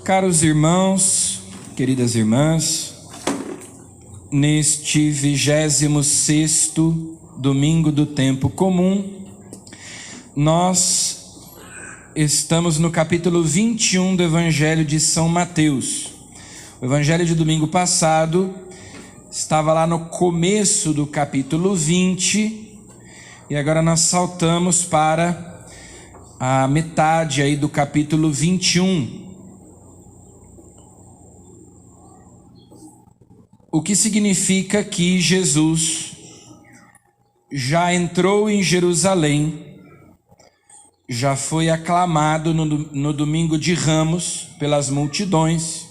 Caros irmãos, queridas irmãs, neste 26º domingo do tempo comum, nós estamos no capítulo 21 do Evangelho de São Mateus. O Evangelho de domingo passado estava lá no começo do capítulo 20 e agora nós saltamos para a metade aí do capítulo 21. O que significa que Jesus já entrou em Jerusalém, já foi aclamado no domingo de Ramos pelas multidões,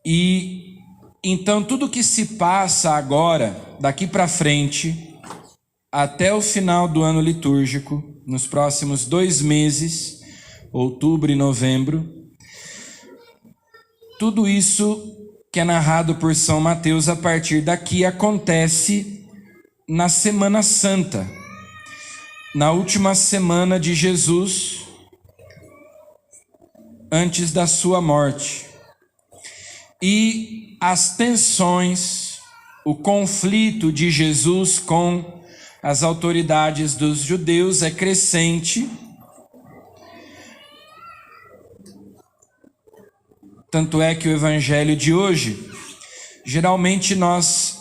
e então tudo que se passa agora, daqui para frente, até o final do ano litúrgico, nos próximos 2 meses, outubro e novembro, tudo isso que é narrado por São Mateus a partir daqui acontece na Semana Santa, na última semana de Jesus, antes da sua morte. E as tensões, o conflito de Jesus com as autoridades dos judeus é crescente. Tanto é que o evangelho de hoje, geralmente nós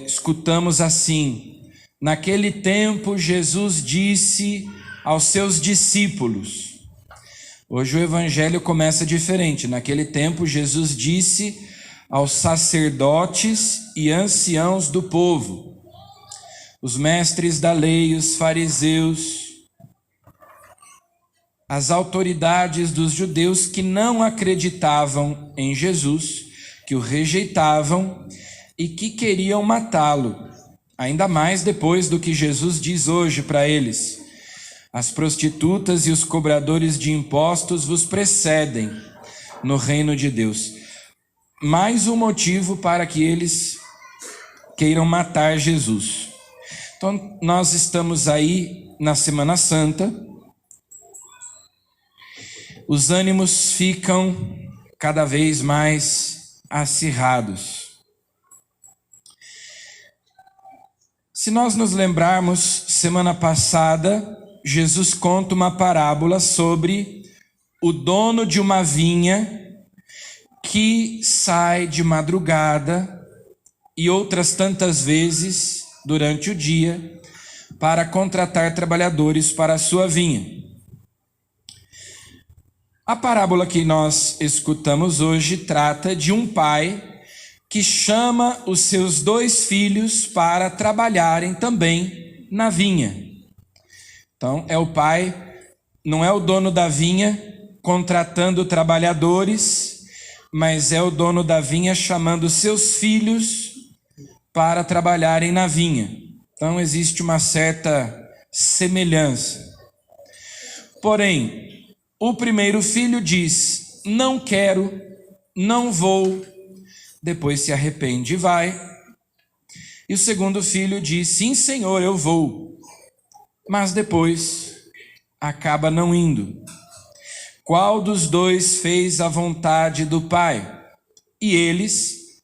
escutamos assim: naquele tempo Jesus disse aos seus discípulos. Hoje o evangelho começa diferente. Naquele tempo Jesus disse aos sacerdotes e anciãos do povo, os mestres da lei, os fariseus, as autoridades dos judeus que não acreditavam em Jesus, que o rejeitavam e que queriam matá-lo, ainda mais depois do que Jesus diz hoje para eles: as prostitutas e os cobradores de impostos vos precedem no reino de Deus. Mais um motivo para que eles queiram matar Jesus. Então nós estamos aí na Semana Santa. Os ânimos ficam cada vez mais acirrados. Se nós nos lembrarmos, semana passada, Jesus conta uma parábola sobre o dono de uma vinha que sai de madrugada e outras tantas vezes durante o dia para contratar trabalhadores para a sua vinha. A parábola que nós escutamos hoje trata de um pai que chama os seus 2 filhos para trabalharem também na vinha. Então, é o pai, não é o dono da vinha contratando trabalhadores, mas é o dono da vinha chamando seus filhos para trabalharem na vinha. Então, existe uma certa semelhança. Porém, o primeiro filho diz: não quero, não vou. Depois se arrepende e vai. E o segundo filho diz: sim, Senhor, eu vou. Mas depois acaba não indo. Qual dos 2 fez a vontade do Pai? E eles,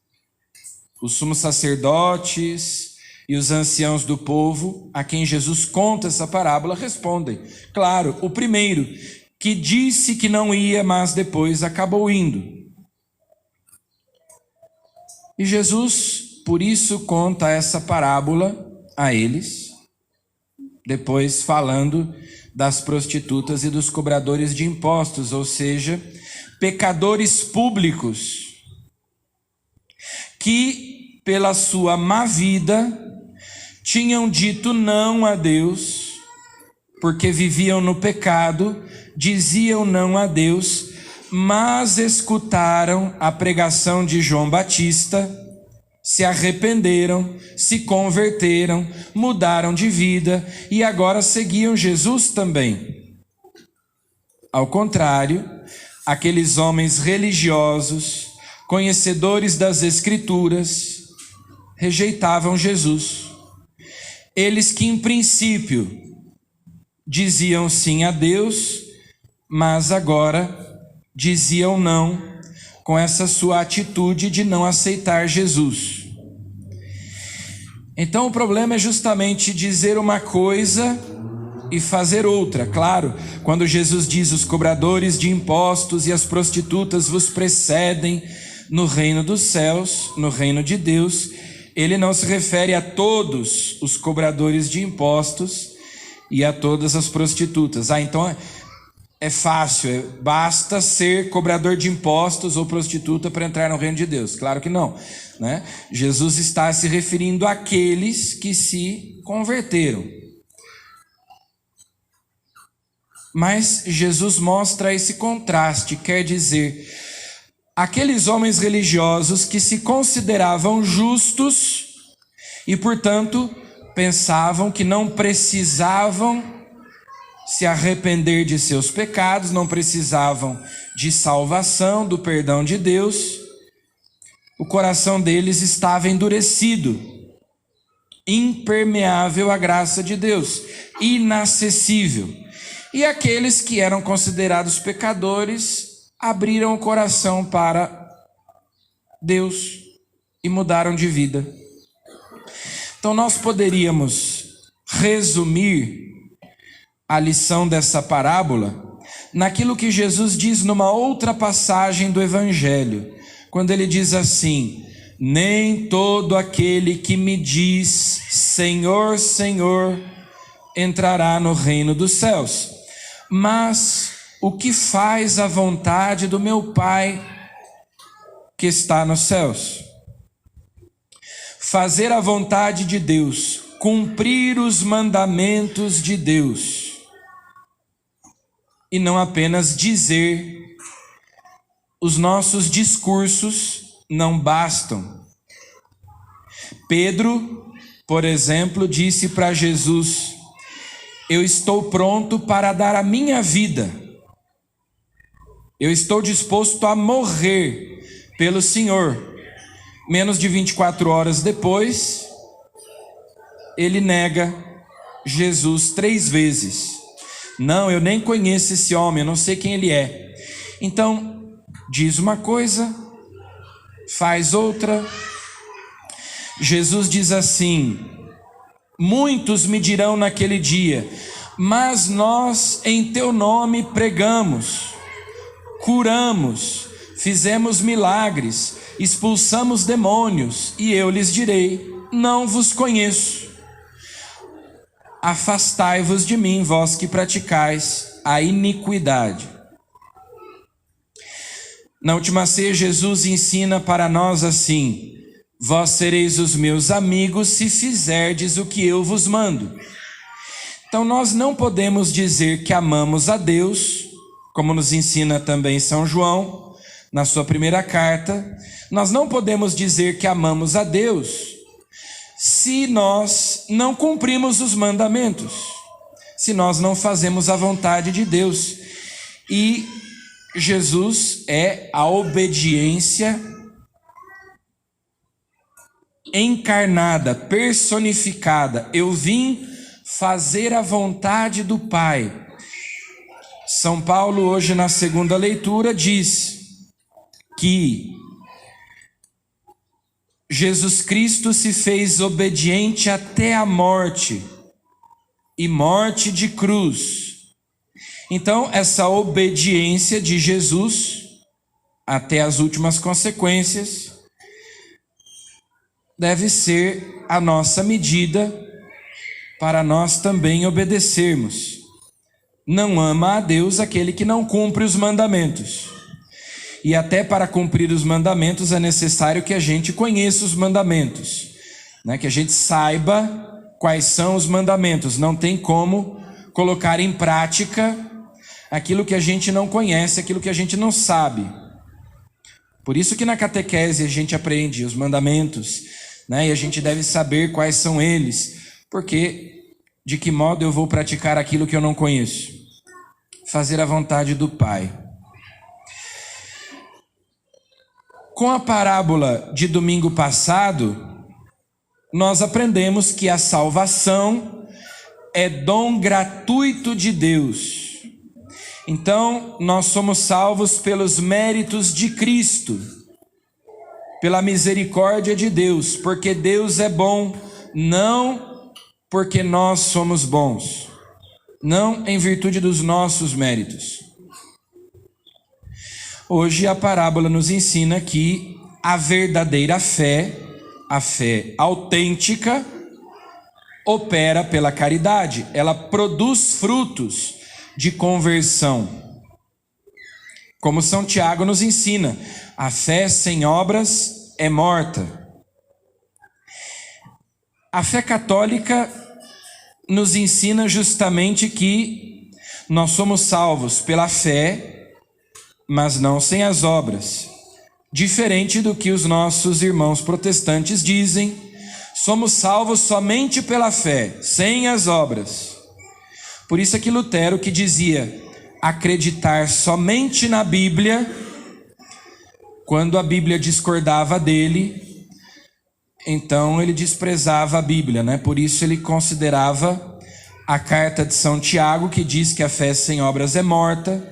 os sumos sacerdotes e os anciãos do povo, a quem Jesus conta essa parábola, respondem: claro, o primeiro, que disse que não ia, mas depois acabou indo. E Jesus, por isso, conta essa parábola a eles, depois falando das prostitutas e dos cobradores de impostos, ou seja, pecadores públicos, que pela sua má vida tinham dito não a Deus, porque viviam no pecado, diziam não a Deus, mas escutaram a pregação de João Batista, se arrependeram, se converteram, mudaram de vida e agora seguiam Jesus também. Ao contrário, aqueles homens religiosos, conhecedores das Escrituras, rejeitavam Jesus. Eles que em princípio diziam sim a Deus, mas agora diziam não com essa sua atitude de não aceitar Jesus. Então o problema é justamente dizer uma coisa e fazer outra. Claro, quando Jesus diz: os cobradores de impostos e as prostitutas vos precedem no reino dos céus, no reino de Deus, ele não se refere a todos os cobradores de impostos e a todas as prostitutas. Então é fácil, basta ser cobrador de impostos ou prostituta para entrar no reino de Deus. Claro que não, né? Jesus está se referindo àqueles que se converteram. Mas Jesus mostra esse contraste, quer dizer, aqueles homens religiosos que se consideravam justos e, portanto, pensavam que não precisavam se arrepender de seus pecados, não precisavam de salvação, do perdão de Deus. O coração deles estava endurecido, impermeável à graça de Deus, inacessível. E aqueles que eram considerados pecadores abriram o coração para Deus e mudaram de vida. Então nós poderíamos resumir a lição dessa parábola naquilo que Jesus diz numa outra passagem do Evangelho, quando ele diz assim: nem todo aquele que me diz Senhor, Senhor, entrará no reino dos céus, mas o que faz a vontade do meu Pai que está nos céus. Fazer a vontade de Deus, cumprir os mandamentos de Deus, e não apenas dizer. Os nossos discursos não bastam. Pedro, por exemplo, disse para Jesus: eu estou pronto para dar a minha vida, eu estou disposto a morrer pelo Senhor. Menos de 24 horas depois, ele nega Jesus 3 vezes. Não, eu nem conheço esse homem, eu não sei quem ele é. Então, diz uma coisa, faz outra. Jesus diz assim: muitos me dirão naquele dia, mas nós em teu nome pregamos, curamos, fizemos milagres, expulsamos demônios, e eu lhes direi: não vos conheço. Afastai-vos de mim, vós que praticais a iniquidade. Na última ceia, Jesus ensina para nós assim: vós sereis os meus amigos se fizerdes o que eu vos mando. Então nós não podemos dizer que amamos a Deus, como nos ensina também São João, na sua primeira carta. Nós não podemos dizer que amamos a Deus se nós não cumprimos os mandamentos, se nós não fazemos a vontade de Deus. E Jesus é a obediência encarnada, personificada. Eu vim fazer a vontade do Pai. São Paulo, hoje na segunda leitura, diz que Jesus Cristo se fez obediente até a morte, e morte de cruz. Então, essa obediência de Jesus, até as últimas consequências, deve ser a nossa medida para nós também obedecermos. Não ama a Deus aquele que não cumpre os mandamentos. E até para cumprir os mandamentos é necessário que a gente conheça os mandamentos, né? Que a gente saiba quais são os mandamentos. Não tem como colocar em prática aquilo que a gente não conhece, aquilo que a gente não sabe. Por isso que na catequese a gente aprende os mandamentos, né? E a gente deve saber quais são eles, porque de que modo eu vou praticar aquilo que eu não conheço? Fazer a vontade do Pai. Com a parábola de domingo passado, nós aprendemos que a salvação é dom gratuito de Deus. Então, nós somos salvos pelos méritos de Cristo, pela misericórdia de Deus, porque Deus é bom, não porque nós somos bons, não em virtude dos nossos méritos. Hoje a parábola nos ensina que a verdadeira fé, a fé autêntica, opera pela caridade, ela produz frutos de conversão. Como São Tiago nos ensina, a fé sem obras é morta. A fé católica nos ensina justamente que nós somos salvos pela fé, mas não sem as obras. Diferente do que os nossos irmãos protestantes dizem, somos salvos somente pela fé, sem as obras. Por isso é que Lutero, que dizia acreditar somente na Bíblia, quando a Bíblia discordava dele, então ele desprezava a Bíblia, né? Por isso ele considerava a carta de São Tiago, que diz que a fé sem obras é morta,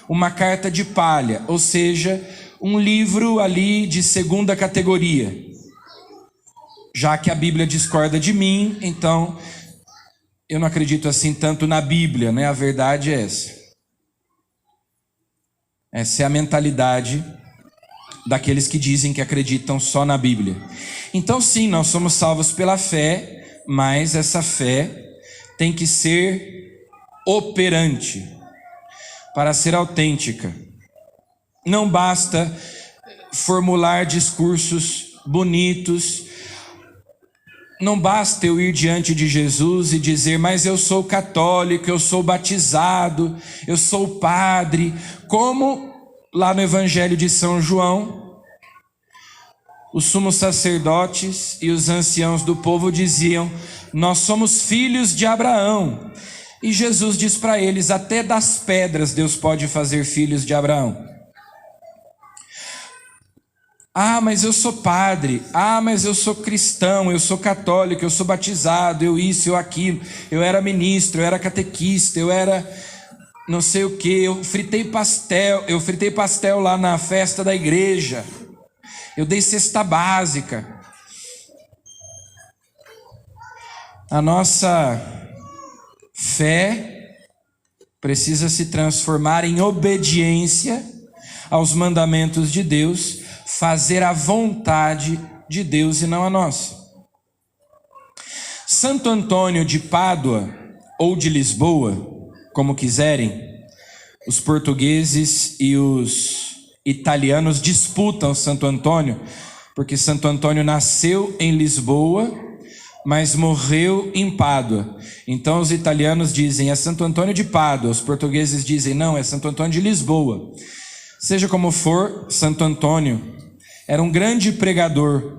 uma carta de palha, ou seja, um livro ali de segunda categoria. Já que a Bíblia discorda de mim, então eu não acredito assim tanto na Bíblia, né? A verdade é essa. Essa é a mentalidade daqueles que dizem que acreditam só na Bíblia. Então sim, nós somos salvos pela fé, mas essa fé tem que ser operante, para ser autêntica. Não basta formular discursos bonitos, não basta eu ir diante de Jesus e dizer, mas eu sou católico, eu sou batizado, eu sou padre, como lá no Evangelho de São João, os sumos sacerdotes e os anciãos do povo diziam, nós somos filhos de Abraão. E Jesus diz para eles, até das pedras Deus pode fazer filhos de Abraão. Ah, mas eu sou padre. Ah, mas eu sou cristão, eu sou católico, eu sou batizado, eu isso, eu aquilo. Eu era ministro, eu era catequista, eu era não sei o que. Eu fritei pastel lá na festa da igreja. Eu dei cesta básica. A nossa fé precisa se transformar em obediência aos mandamentos de Deus, fazer a vontade de Deus e não a nossa. Santo Antônio de Pádua ou de Lisboa, como quiserem, os portugueses e os italianos disputam Santo Antônio, porque Santo Antônio nasceu em Lisboa, mas morreu em Pádua. Então os italianos dizem, é Santo Antônio de Pádua. Os portugueses dizem, não, é Santo Antônio de Lisboa. Seja como for, Santo Antônio era um grande pregador.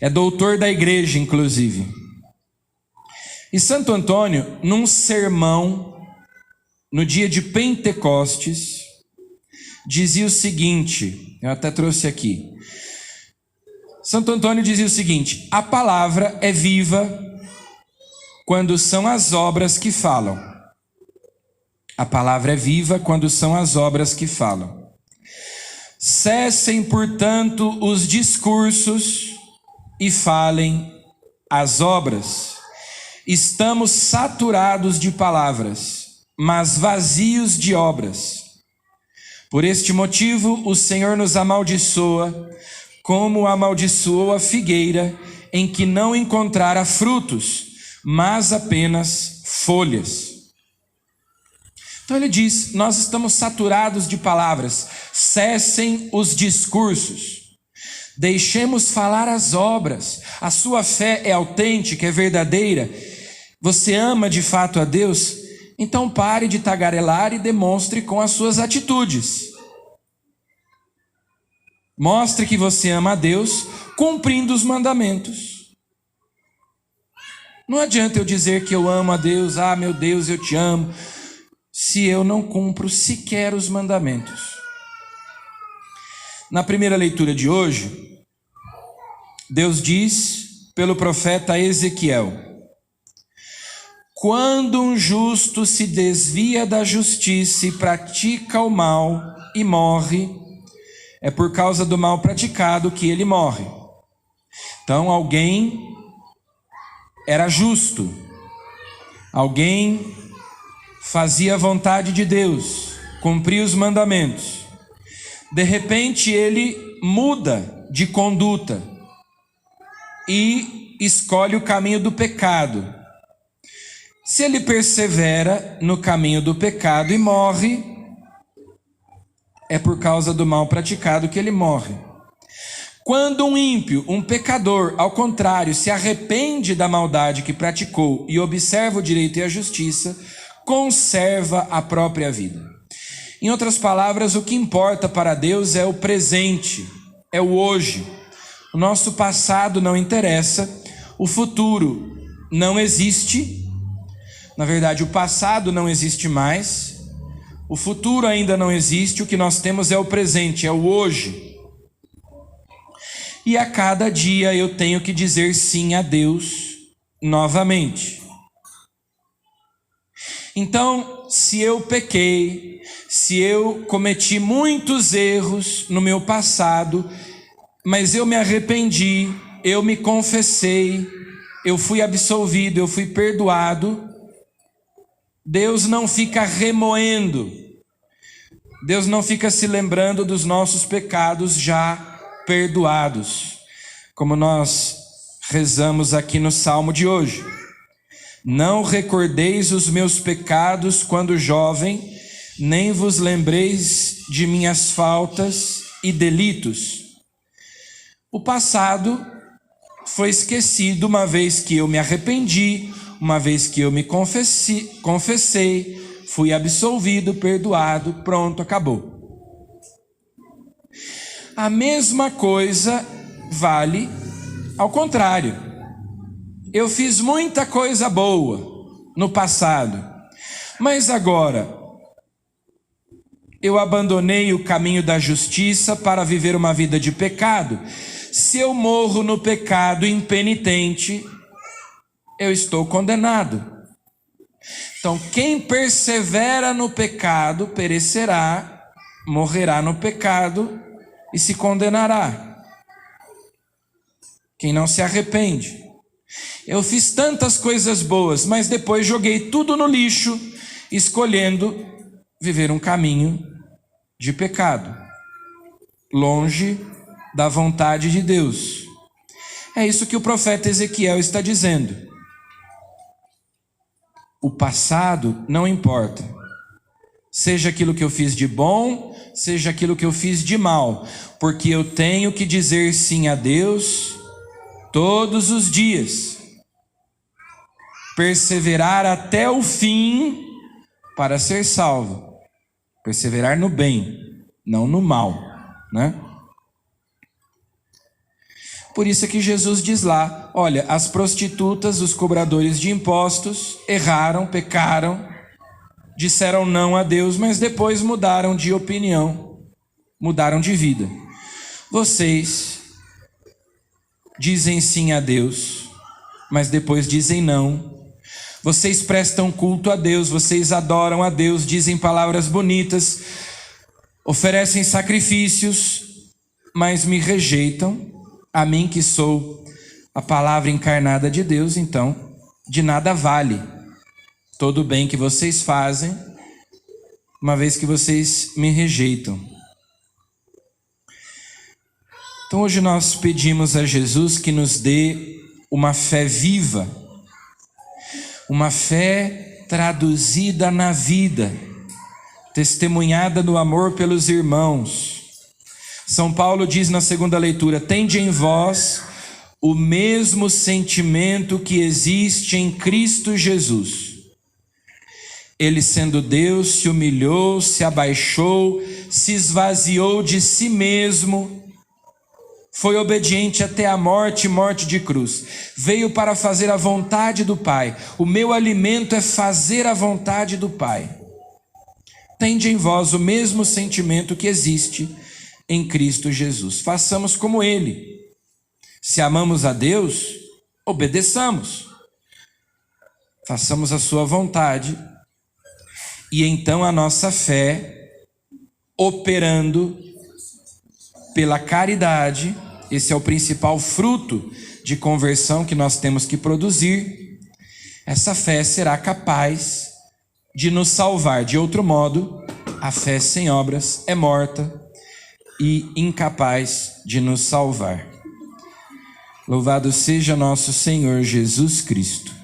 É doutor da igreja, inclusive. E Santo Antônio, num sermão, no dia de Pentecostes, dizia o seguinte, eu até trouxe aqui. Santo Antônio dizia o seguinte, a palavra é viva quando são as obras que falam. A palavra é viva quando são as obras que falam. Cessem, portanto, os discursos e falem as obras. Estamos saturados de palavras, mas vazios de obras. Por este motivo, o Senhor nos amaldiçoa, como amaldiçoou a figueira, em que não encontrara frutos, mas apenas folhas. Então ele diz, nós estamos saturados de palavras, cessem os discursos, deixemos falar as obras. A sua fé é autêntica, é verdadeira, você ama de fato a Deus, então pare de tagarelar e demonstre com as suas atitudes. Mostre que você ama a Deus cumprindo os mandamentos. Não adianta eu dizer que eu amo a Deus, ah, meu Deus, eu te amo, se eu não cumpro sequer os mandamentos. Na primeira leitura de hoje, Deus diz pelo profeta Ezequiel: Quando um justo se desvia da justiça e pratica o mal e morre, é por causa do mal praticado que ele morre. Então alguém era justo, alguém fazia a vontade de Deus, cumpria os mandamentos. De repente ele muda de conduta e escolhe o caminho do pecado. Se ele persevera no caminho do pecado e morre, é por causa do mal praticado que ele morre. Quando um ímpio, um pecador, ao contrário, se arrepende da maldade que praticou e observa o direito e a justiça, conserva a própria vida. Em outras palavras, o que importa para Deus é o presente, é o hoje. O nosso passado não interessa, o futuro não existe. Na verdade, o passado não existe mais, o futuro ainda não existe, o que nós temos é o presente, é o hoje. E a cada dia eu tenho que dizer sim a Deus novamente. Então, se eu pequei, se eu cometi muitos erros no meu passado, mas eu me arrependi, eu me confessei, eu fui absolvido, eu fui perdoado, Deus não fica remoendo, Deus não fica se lembrando dos nossos pecados já perdoados, como nós rezamos aqui no Salmo de hoje. Não recordeis os meus pecados quando jovem, nem vos lembreis de minhas faltas e delitos. O passado foi esquecido uma vez que eu me arrependi, uma vez que eu me confessei, fui absolvido, perdoado, pronto, acabou. A mesma coisa vale ao contrário. Eu fiz muita coisa boa no passado, mas agora eu abandonei o caminho da justiça para viver uma vida de pecado. Se eu morro no pecado impenitente, eu estou condenado. Então, quem persevera no pecado perecerá, morrerá no pecado e se condenará. Quem não se arrepende. Eu fiz tantas coisas boas, mas depois joguei tudo no lixo, escolhendo viver um caminho de pecado, longe da vontade de Deus. É isso que o profeta Ezequiel está dizendo. O passado não importa, seja aquilo que eu fiz de bom, seja aquilo que eu fiz de mal, porque eu tenho que dizer sim a Deus todos os dias, perseverar até o fim para ser salvo, perseverar no bem, não no mal, né? Por isso é que Jesus diz lá, olha, as prostitutas, os cobradores de impostos, erraram, pecaram, disseram não a Deus, mas depois mudaram de opinião, mudaram de vida. Vocês dizem sim a Deus, mas depois dizem não. Vocês prestam culto a Deus, vocês adoram a Deus, dizem palavras bonitas, oferecem sacrifícios, mas me rejeitam. A mim que sou a palavra encarnada de Deus, então de nada vale todo o bem que vocês fazem, uma vez que vocês me rejeitam. Então hoje nós pedimos a Jesus que nos dê uma fé viva, uma fé traduzida na vida, testemunhada no amor pelos irmãos. São Paulo diz na segunda leitura, tende em vós o mesmo sentimento que existe em Cristo Jesus. Ele, sendo Deus, se humilhou, se abaixou, se esvaziou de si mesmo, foi obediente até a morte, morte de cruz. Veio para fazer a vontade do Pai. O meu alimento é fazer a vontade do Pai. Tende em vós o mesmo sentimento que existe em Cristo Jesus. Façamos como Ele. Se amamos a Deus, obedeçamos. façamos a sua vontade, e então a nossa fé, operando pela caridade, esse é o principal fruto de conversão que nós temos que produzir, essa fé será capaz de nos salvar. De outro modo, a fé sem obras é morta e incapaz de nos salvar. Louvado seja nosso Senhor Jesus Cristo.